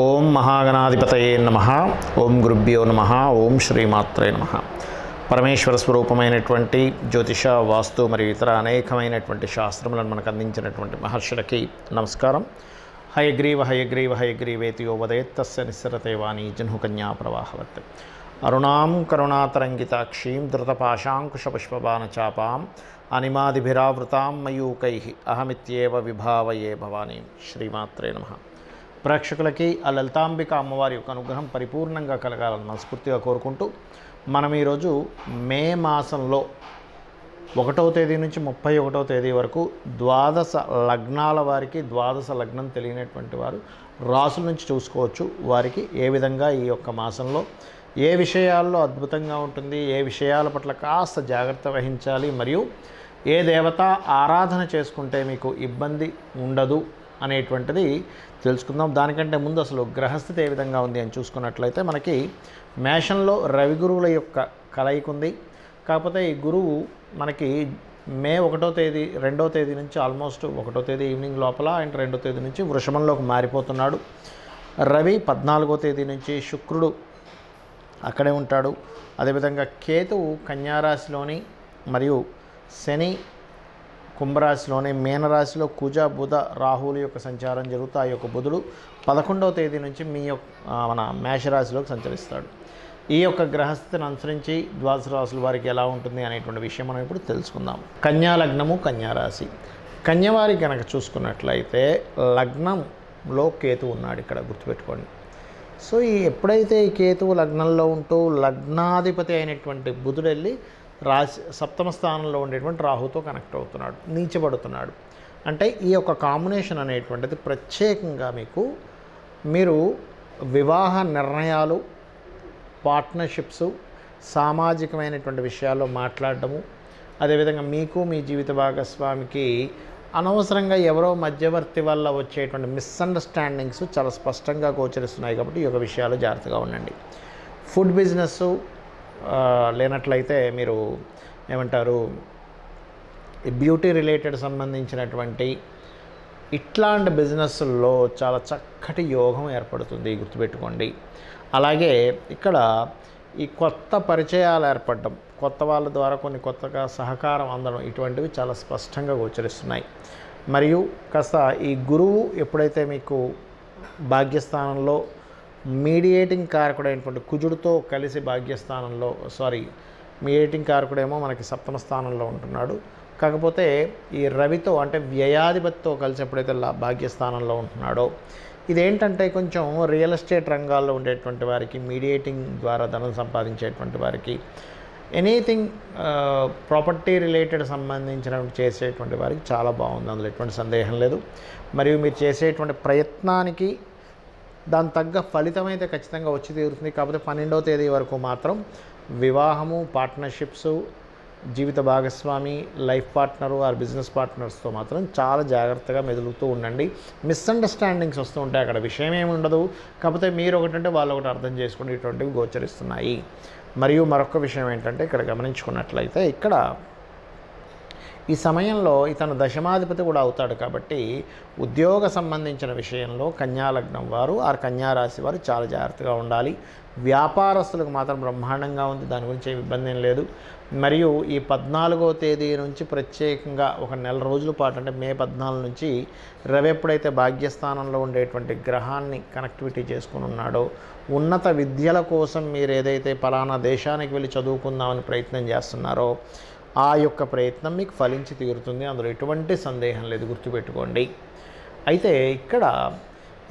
ఓం మహాగణాధిపతయే నమః. ఓం గురుభ్యో నమః. ఓం శ్రీమాత్రే నమః. పరమేశ్వర స్వరూపమైనటువంటి జ్యోతిష, వాస్తు మరియు ఇతర అనేకమైనటువంటి శాస్త్రములను మనకు అందించినటువంటి మహర్షులకి నమస్కారం. హయగ్రీవ హయగ్రీవ హయగ్రీవేతియో వదేత్తస్య నిస్సరతే వాణి జహ్నుకన్యా ప్రవాహవత్. అరుణాం కరుణాతరంగితాక్షీం ధృతపాశాంకుశపుష్పబాణచాపాం అనిమాదిభిరావృతాం మయూకైః అహమిత్యేవ విభావయే భవానీ. శ్రీమాత్రే నమః. ప్రేక్షకులకి ఆ లలితాంబిక అమ్మవారి యొక్క అనుగ్రహం పరిపూర్ణంగా కలగాలని మనస్ఫూర్తిగా కోరుకుంటూ మనం ఈరోజు మే మాసంలో 1వ తేదీ నుంచి 31వ తేదీ వరకు ద్వాదశ లగ్నాల వారికి, ద్వాదశ లగ్నం తెలియనటువంటి వారు రాసుల నుంచి చూసుకోవచ్చు. వారికి ఏ విధంగా ఈ యొక్క మాసంలో ఏ విషయాల్లో అద్భుతంగా ఉంటుంది, ఏ విషయాల పట్ల కాస్త జాగ్రత్త వహించాలి, మరియు ఏ దేవత ఆరాధన చేసుకుంటే మీకు ఇబ్బంది ఉండదు అనేటువంటిది తెలుసుకుందాం. దానికంటే ముందు అసలు గ్రహస్థితి ఏ విధంగా ఉంది అని చూసుకున్నట్లయితే మనకి మేషంలో రవి గురువుల యొక్క కలయిక ఉంది. కాకపోతే ఈ గురువు మనకి మే 1వ తేదీ 2వ తేదీ నుంచి ఆల్మోస్ట్ 1వ తేదీ ఈవినింగ్ లోపల అండ్ 2వ తేదీ నుంచి వృషభంలోకి మారిపోతున్నాడు. రవి 14వ తేదీ నుంచి, శుక్రుడు అక్కడే ఉంటాడు. అదేవిధంగా కేతువు కన్యారాశిలోని మరియు శని కుంభరాశిలోని, మీనరాశిలో కుజ బుధ రాహుల యొక్క సంచారం జరుగుతూ ఆ యొక్క బుధుడు 11వ తేదీ నుంచి మన మేషరాశిలోకి సంచరిస్తాడు. ఈ యొక్క గ్రహస్థితిని అనుసరించి ద్వాదశ రాశుల వారికి ఎలా ఉంటుంది అనేటువంటి విషయం మనం ఇప్పుడు తెలుసుకుందాం. కన్యా లగ్నము, కన్యారాశి. కన్యవారి కనుక చూసుకున్నట్లయితే లగ్నంలో కేతువు ఉన్నాడు, ఇక్కడ గుర్తుపెట్టుకోండి. సో ఎప్పుడైతే ఈ కేతువు లగ్నంలో ఉంటూ లగ్నాధిపతి అయినటువంటి బుధుడు వెళ్ళి రాశి సప్తమ స్థానంలో ఉండేటువంటి రాహుతో కనెక్ట్ అవుతున్నాడు, నీచబడుతున్నాడు. అంటే ఈ యొక్క కాంబినేషన్ అనేటువంటిది ప్రత్యేకంగా మీరు వివాహ నిర్ణయాలు, పార్ట్నర్షిప్స్, సామాజికమైనటువంటి విషయాల్లో మాట్లాడటము, అదేవిధంగా మీకు మీ జీవిత భాగస్వామికి అనవసరంగా ఎవరో మధ్యవర్తి వల్ల వచ్చేటువంటి మిస్అండర్స్టాండింగ్స్ చాలా స్పష్టంగా గోచరిస్తున్నాయి. కాబట్టి ఈ యొక్క విషయాలు జాగ్రత్తగా ఉండండి. ఫుడ్ బిజినెస్ లేనట్లయితే మీరు ఏమంటారు, బ్యూటీ రిలేటెడ్ సంబంధించినటువంటి ఇట్లాంటి బిజినెస్ల్లో చాలా చక్కటి యోగం ఏర్పడుతుంది, గుర్తుపెట్టుకోండి. అలాగే ఇక్కడ ఈ కొత్త పరిచయాలు ఏర్పడడం, కొత్త వాళ్ళ ద్వారా కొన్ని కొత్తగా సహకారం అందడం, ఇటువంటివి చాలా స్పష్టంగా గోచరిస్తున్నాయి. మరియు కాస్త ఈ గురువు ఎప్పుడైతే మీకు భాగ్యస్థానంలో మీడియేటింగ్ కారకుడైనటువంటి కుజుడితో కలిసి భాగ్యస్థానంలో, మీడియేటింగ్ కారకుడేమో మనకి సప్తమ స్థానంలో ఉంటున్నాడు. కాకపోతే ఈ రవితో అంటే వ్యయాధిపతితో కలిసి ఎప్పుడైతే భాగ్యస్థానంలో ఉంటున్నాడో, ఇదేంటంటే కొంచెం రియల్ ఎస్టేట్ రంగాల్లో ఉండేటువంటి వారికి, మీడియేటింగ్ ద్వారా ధనం సంపాదించేటువంటి వారికి, ఎనీథింగ్ ప్రాపర్టీ రిలేటెడ్ సంబంధించిన చేసేటువంటి వారికి చాలా బాగుంది, అందులో ఎటువంటి సందేహం లేదు. మరియు మీరు చేసేటువంటి ప్రయత్నానికి దాని తగ్గ ఫలితం అయితే ఖచ్చితంగా వచ్చి తీరుతుంది. కాకపోతే 12వ తేదీ వరకు మాత్రం వివాహము, పార్ట్నర్షిప్స్, జీవిత భాగస్వామి, లైఫ్ పార్ట్నరు ఆర్ బిజినెస్ పార్ట్నర్స్తో మాత్రం చాలా జాగ్రత్తగా మెదులుతూ ఉండండి. మిస్అండర్స్టాండింగ్స్ వస్తూ ఉంటాయి, అక్కడ విషయం ఏమి ఉండదు. కాకపోతే మీరు ఒకటంటే వాళ్ళు ఒకటి అర్థం చేసుకుని ఇటువంటివి గోచరిస్తున్నాయి. మరియు మరొక విషయం ఏంటంటే ఇక్కడ గమనించుకున్నట్లయితే ఇక్కడ ఈ సమయంలో ఇతను దశమాధిపతి కూడా అవుతాడు. కాబట్టి ఉద్యోగ సంబంధించిన విషయంలో కన్యాలగ్నం వారు ఆర్ కన్యారాశి వారు చాలా జాగ్రత్తగా ఉండాలి. వ్యాపారస్తులకు మాత్రం బ్రహ్మాండంగా ఉంది, దాని గురించి ఏమి ఇబ్బంది ఏం లేదు. మరియు ఈ 14వ తేదీ నుంచి ప్రత్యేకంగా ఒక నెల రోజుల పాటు, అంటే మే 14 నుంచి రవి ఎప్పుడైతే భాగ్యస్థానంలో ఉండేటువంటి గ్రహాన్ని కనెక్టివిటీ చేసుకుని ఉన్నాడో, ఉన్నత విద్యల కోసం మీరు ఏదైతే పలానా దేశానికి వెళ్ళి చదువుకుందామని ప్రయత్నం చేస్తున్నారో ఆ యొక్క ప్రయత్నం మీకు ఫలించి తీరుతుంది, అందులో ఎటువంటి సందేహం లేదు, గుర్తుపెట్టుకోండి. అయితే ఇక్కడ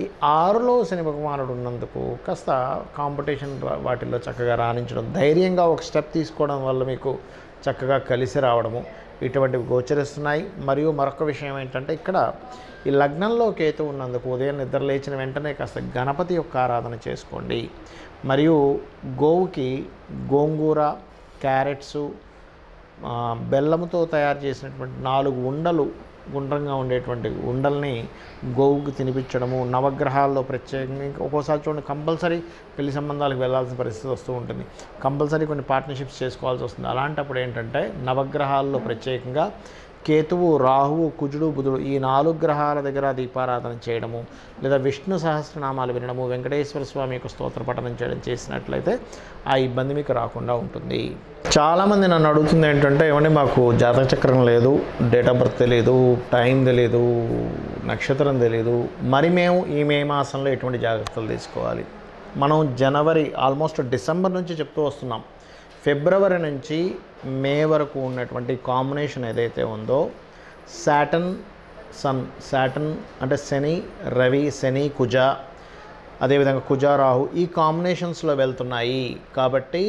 ఈ 6లో శని భగవానుడు ఉన్నందుకు కాస్త కాంపిటీషన్ వాటిల్లో చక్కగా రాణించడం, ధైర్యంగా ఒక స్టెప్ తీసుకోవడం వల్ల మీకు చక్కగా కలిసి రావడము, ఇటువంటివి గోచరిస్తున్నాయి. మరియు మరొక విషయం ఏంటంటే ఇక్కడ ఈ లగ్నంలో కేతు ఉన్నందుకు ఉదయం నిద్ర లేచిన వెంటనే కాస్త గణపతి యొక్క ఆరాధన చేసుకోండి. మరియు గోవుకి గోంగూర, క్యారెట్సు, బెల్లముతో తయారు చేసినటువంటి 4 ఉండలు, గుండ్రంగా ఉండేటువంటి ఉండల్ని గోవుకి తినిపించడము, నవగ్రహాల్లో ప్రత్యేకంగా ఒక్కోసారి చూడండి కంపల్సరీ పెళ్లి సంబంధాలకు వెళ్ళాల్సిన పరిస్థితి వస్తూ ఉంటుంది, కంపల్సరీ కొన్ని పార్ట్నర్షిప్స్ చేసుకోవాల్సి వస్తుంది. అలాంటప్పుడు ఏంటంటే నవగ్రహాల్లో ప్రత్యేకంగా కేతువు, రాహువు, కుజుడు, బుధుడు ఈ 4 గ్రహాల దగ్గర దీపారాధన చేయడము, లేదా విష్ణు సహస్రనామాలు వినడము, వెంకటేశ్వర స్వామి యొక్క స్తోత్ర పఠనం చేయడం చేసినట్లయితే ఆ ఇబ్బంది మీకు రాకుండా ఉంటుంది. చాలామంది నన్ను అడుగుతుంది ఏంటంటే, ఏమంటే మాకు జాతక చక్రం లేదు, డేట్ ఆఫ్ బర్త్ తెలియదు, టైం తెలియదు, నక్షత్రం తెలియదు, మరి మేము ఈ మే మాసంలో ఎటువంటి జాగ్రత్తలు తీసుకోవాలి? మనం జనవరి ఆల్మోస్ట్ డిసెంబర్ నుంచి చెప్తూ వస్తున్నాం. ఫిబ్రవరి నుంచి మే వరకు ఉన్నటువంటి కాంబినేషన్ ఏదైతే ఉందో, సాటర్న్ అంటే శని, రవి, శని, కుజ, అదేవిధంగా కుజ, రాహు ఈ కాంబినేషన్స్లో వెళ్తున్నాయి. కాబట్టి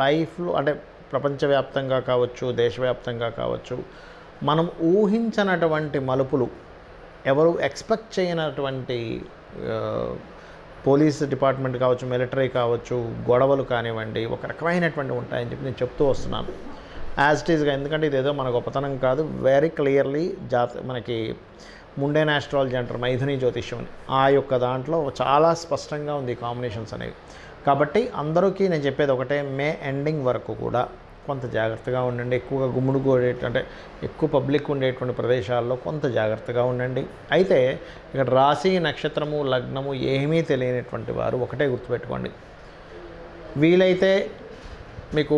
లైఫ్లో అంటే ప్రపంచవ్యాప్తంగా కావచ్చు, దేశవ్యాప్తంగా కావచ్చు, మనం ఊహించనటువంటి మలుపులు, ఎవరు ఎక్స్పెక్ట్ చేయనటువంటి పోలీస్ డిపార్ట్మెంట్ కావచ్చు, మిలిటరీ కావచ్చు, గొడవలు కానివ్వండి, ఒక రకమైనటువంటి ఉంటాయని చెప్పి నేను చెప్తూ వస్తున్నాను యాజ్ ఇట్ ఈస్గా. ఎందుకంటే ఇదేదో మన గొప్పతనం కాదు, వెరీ క్లియర్లీ మనకి ముండేన్ ఆస్ట్రాలజీ అంటారు, మైథుని జ్యోతిష్యం అని, ఆ యొక్క దాంట్లో చాలా స్పష్టంగా ఉంది కాంబినేషన్స్ అనేవి. కాబట్టి అందరికీ నేను చెప్పేది ఒకటే, మే ఎండింగ్ వరకు కూడా కొంత జాగ్రత్తగా ఉండండి. ఎక్కువగా అంటే ఎక్కువ పబ్లిక్ ఉండేటువంటి ప్రదేశాల్లో కొంత జాగ్రత్తగా ఉండండి. అయితే ఇక్కడ రాశి, నక్షత్రము, లగ్నము ఏమీ తెలియనటువంటి వారు ఒకటే గుర్తుపెట్టుకోండి, వీలైతే మీకు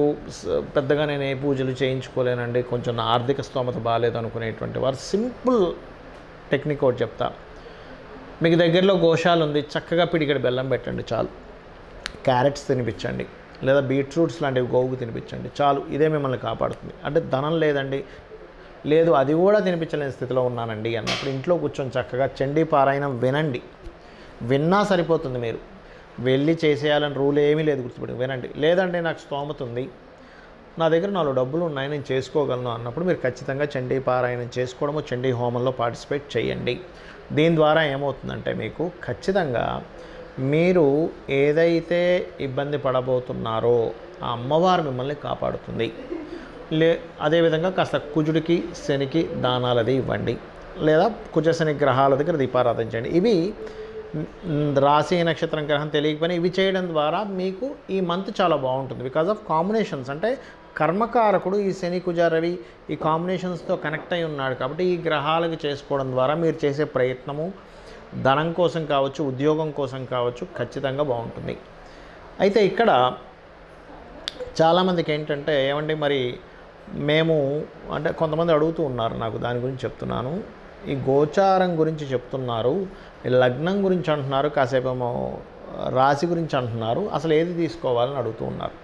పెద్దగా నేను ఏ పూజలు చేయించుకోలేనండి, కొంచెం నా ఆర్థిక స్తోమత బాగాలేదు అనుకునేటువంటి వారు సింపుల్ టెక్నిక్ ఒకటి చెప్తా. మీకు దగ్గరలో గోశాల ఉంది, చక్కగా పిడికెడు బెల్లం పెట్టండి చాలు, క్యారెట్స్ తినిపించండి, లేదా బీట్రూట్స్ లాంటివి గోవుకు తినిపించండి చాలు, ఇదే మిమ్మల్ని కాపాడుతుంది. అంటే ధనం లేదండి, లేదు అది కూడా తినిపించలేని స్థితిలో ఉన్నానండి అన్నప్పుడు ఇంట్లో కూర్చొని చక్కగా చండీ పారాయణం వినండి, విన్నా సరిపోతుంది. మీరు వెళ్ళి చేసేయాలని రూల్ ఏమీ లేదు, గుర్తుపెట్టి వినండి. లేదంటే నాకు స్తోమత ఉంది, నా దగ్గర 4 డబ్బులు ఉన్నాయి, నేను చేసుకోగలను అన్నప్పుడు మీరు ఖచ్చితంగా చండీ పారాయణం చేసుకోవడము, చండీ హోమంలో పార్టిసిపేట్ చేయండి. దీని ద్వారా ఏమవుతుందంటే మీకు ఖచ్చితంగా మీరు ఏదైతే ఇబ్బంది పడబోతున్నారో ఆ అమ్మవారు మిమ్మల్ని కాపాడుతుంది. అదేవిధంగా కాస్త కుజుడికి, శనికి దానాలు అది ఇవ్వండి, లేదా కుజ శని గ్రహాల దగ్గర దీపారాధన చేయండి. ఇవి రాశి, నక్షత్రం, గ్రహం తెలియకపోయినా ఇవి చేయడం ద్వారా మీకు ఈ మంత్ చాలా బాగుంటుంది. బికాజ్ ఆఫ్ కాంబినేషన్స్, అంటే కర్మకారకుడు ఈ శని, కుజ, రవి ఈ కాంబినేషన్స్తో కనెక్ట్ అయి ఉన్నాడు. కాబట్టి ఈ గ్రహాలకు చేసుకోవడం ద్వారా మీరు చేసే ప్రయత్నము ధనం కోసం కావచ్చు, ఉద్యోగం కోసం కావచ్చు, ఖచ్చితంగా బాగుంటుంది. అయితే ఇక్కడ చాలామందికి ఏంటంటే, ఏమంటే మరి మేము అంటే కొంతమంది అడుగుతూ ఉన్నారు, నాకు దాని గురించి చెప్తున్నాను. ఈ గోచారం గురించి చెప్తున్నారు, లగ్నం గురించి అంటున్నారు, కాసేపేమో రాశి గురించి అంటున్నారు, అసలు ఏది తీసుకోవాలని అడుగుతూ ఉన్నారు.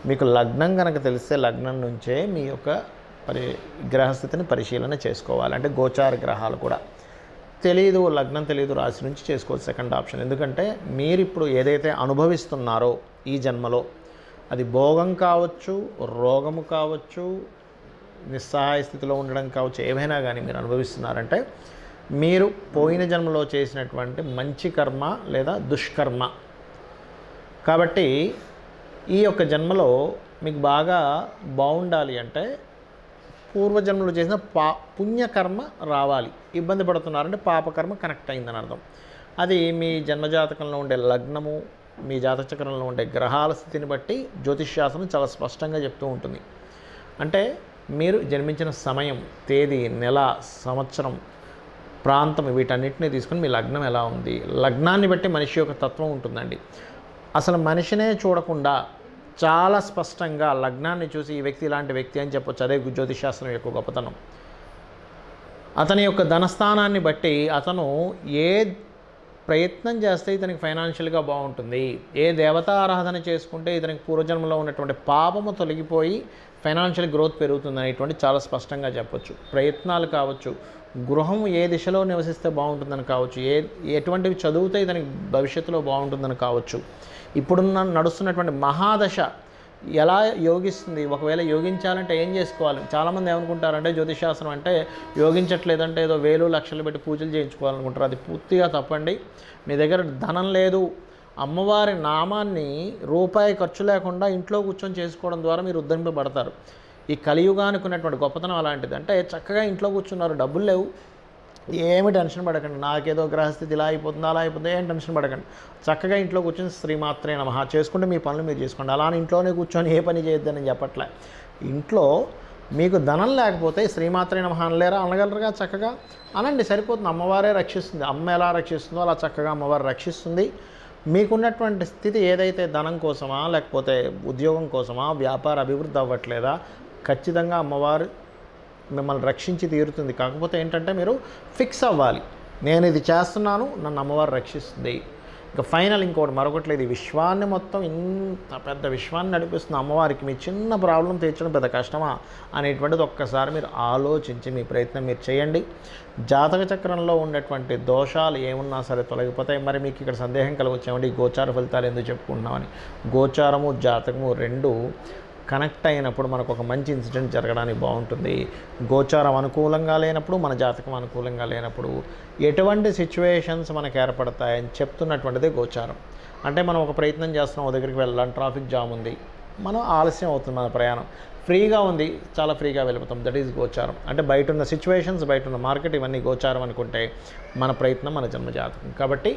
మీకు లగ్నం కనుక తెలిస్తే లగ్నం నుంచే మీ యొక్క గ్రహస్థితిని పరిశీలన చేసుకోవాలి. అంటే గోచార గ్రహాలు కూడా తెలియదు, లగ్నం తెలియదు, రాశి నుంచి చేసుకోవచ్చు సెకండ్ ఆప్షన్. ఎందుకంటే మీరు ఇప్పుడు ఏదైతే అనుభవిస్తున్నారో ఈ జన్మలో, అది భోగం కావచ్చు, రోగము కావచ్చు, నిస్సహాయ స్థితిలో ఉండడం కావచ్చు, ఏమైనా కానీ మీరు అనుభవిస్తున్నారంటే మీరు పోయిన జన్మలో చేసినటువంటి మంచి కర్మ లేదా దుష్కర్మ. కాబట్టి ఈ యొక్క జన్మలో మీకు బాగా బాగుండాలి అంటే పూర్వజన్మలో చేసిన పుణ్యకర్మ రావాలి. ఇబ్బంది పడుతున్నారంటే పాపకర్మ కనెక్ట్ అయిందని అర్థం. అది మీ జన్మజాతకంలో ఉండే లగ్నము, మీ జాతక చక్రంలో ఉండే గ్రహాల స్థితిని బట్టి జ్యోతిష్శాస్త్రం చాలా స్పష్టంగా చెప్తూ ఉంటుంది. అంటే మీరు జన్మించిన సమయం, తేదీ, నెల, సంవత్సరం, ప్రాంతం వీటన్నిటిని తీసుకుని మీ లగ్నం ఎలా ఉంది, లగ్నాన్ని బట్టి మనిషి యొక్క తత్వం ఉంటుందండి. అసలు మనిషినే చూడకుండా చాలా స్పష్టంగా లగ్నాన్ని చూసి ఈ వ్యక్తి ఇలాంటి వ్యక్తి అని చెప్పొచ్చు. అదే జ్యోతిషాస్త్రం యొక్క గొప్పతనం. అతని యొక్క ధనస్థానాన్ని బట్టి అతను ఏ ప్రయత్నం చేస్తే ఇతనికి ఫైనాన్షియల్గా బాగుంటుంది, ఏ దేవతారాధన చేసుకుంటే ఇతనికి పూర్వజన్మలో ఉన్నటువంటి పాపము తొలగిపోయి ఫైనాన్షియల్ గ్రోత్ పెరుగుతుంది అనేటువంటి చాలా స్పష్టంగా చెప్పొచ్చు. ప్రయత్నాలు కావచ్చు, గృహం ఏ దిశలో నివసిస్తే బాగుంటుందని కావచ్చు, ఎటువంటివి చదివితే ఇతనికి భవిష్యత్తులో బాగుంటుందని కావచ్చు, ఇప్పుడున్న నడుస్తున్నటువంటి మహాదశ ఎలా యోగిస్తుంది, ఒకవేళ యోగించాలంటే ఏం చేసుకోవాలి. చాలామంది ఏమనుకుంటారంటే జ్యోతిషాస్త్రం అంటే యోగించట్లేదంటే ఏదో వేలు లక్షలు పెట్టి పూజలు చేయించుకోవాలనుకుంటారు. అది పూర్తిగా తప్పండి. మీ దగ్గర ధనం లేదు, అమ్మవారి నామాన్ని రూపాయి ఖర్చు లేకుండా ఇంట్లో కూర్చొని చేసుకోవడం ద్వారా మీరు ఉద్ధరింపబడతారు. ఈ కలియుగానికి ఉన్నటువంటి గొప్పతనం అలాంటిది. అంటే చక్కగా ఇంట్లో కూర్చున్నారు, డబ్బులు లేవు, ఏమి టెన్షన్ పడకండి, నాకేదో గ్రహస్థితి ఇలా అయిపోతుంది అలా అయిపోతుంది, ఏం టెన్షన్ పడకండి. చక్కగా ఇంట్లో కూర్చొని శ్రీమాత్రే నమః చేసుకుంటే మీ పనులు మీరు చేసుకోండి. అలా ఇంట్లోనే కూర్చొని ఏ పని చేయొద్దని చెప్పట్లే. ఇంట్లో మీకు ధనం లేకపోతే శ్రీమాత్రే నమః అనలేరా? అనగలరుగా చక్కగా అనండి, సరిపోతుంది. అమ్మవారే రక్షిస్తుంది. అమ్మ ఎలా రక్షిస్తుందో అలా చక్కగా అమ్మవారు రక్షిస్తుంది. మీకున్నటువంటి స్థితి ఏదైతే ధనం కోసమా, లేకపోతే ఉద్యోగం కోసమా, వ్యాపార అభివృద్ధి అవ్వట్లేదా, ఖచ్చితంగా అమ్మవారు మిమ్మల్ని రక్షించి తీరుతుంది. కాకపోతే ఏంటంటే మీరు ఫిక్స్ అవ్వాలి, నేను ఇది చేస్తున్నాను, నన్ను అమ్మవారు రక్షిస్తుంది. ఇక ఫైనల్ ఇంకోటి మరొకటి లేదు, ఈ విశ్వాన్ని మొత్తం ఇంత పెద్ద విశ్వాన్ని నడిపిస్తున్న అమ్మవారికి మీ చిన్న ప్రాబ్లం తీర్చడం పెద్ద కష్టమా అనేటువంటిది ఒక్కసారి మీరు ఆలోచించి మీ ప్రయత్నం మీరు చేయండి. జాతక చక్రంలో ఉండేటువంటి దోషాలు ఏమున్నా సరే తొలగిపోతాయి. మరి మీకు ఇక్కడ సందేహం కలగొచ్చామండి, గోచార ఫలితాలు ఎందుకు చెప్పుకుంటున్నామని. గోచారము జాతకము రెండు కనెక్ట్ అయినప్పుడు మనకు ఒక మంచి ఇన్సిడెంట్ జరగడానికి బాగుంటుంది. గోచారం అనుకూలంగా లేనప్పుడు, మన జాతకం అనుకూలంగా లేనప్పుడు ఎటువంటి సిచ్యువేషన్స్ మనకు ఏర్పడతాయని చెప్తున్నటువంటిదే గోచారం. అంటే మనం ఒక ప్రయత్నం చేస్తున్నాం, ఓ దగ్గరికి వెళ్ళాలి, ట్రాఫిక్ జామ్ ఉంది, మనం ఆలస్యం అవుతుంది, మన ప్రయాణం ఫ్రీగా ఉంది, చాలా ఫ్రీగా వెళ్ళిపోతాం. దట్ ఈజ్ గోచారం. అంటే బయట ఉన్న సిచ్యువేషన్స్, బయట ఉన్న మార్కెట్, ఇవన్నీ గోచారం అనుకుంటే మన ప్రయత్నం మన జన్మజాతకం. కాబట్టి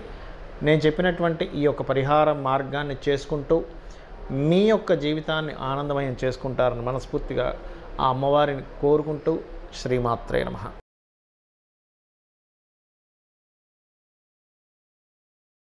నేను చెప్పినటువంటి ఈ యొక్క పరిహార మార్గాన్ని చేసుకుంటూ మీ యొక్క జీవితాన్ని ఆనందమయం చేసుకుంటారని మనస్ఫూర్తిగా ఆ అమ్మవారిని కోరుకుంటూ శ్రీమాత్రే నమః.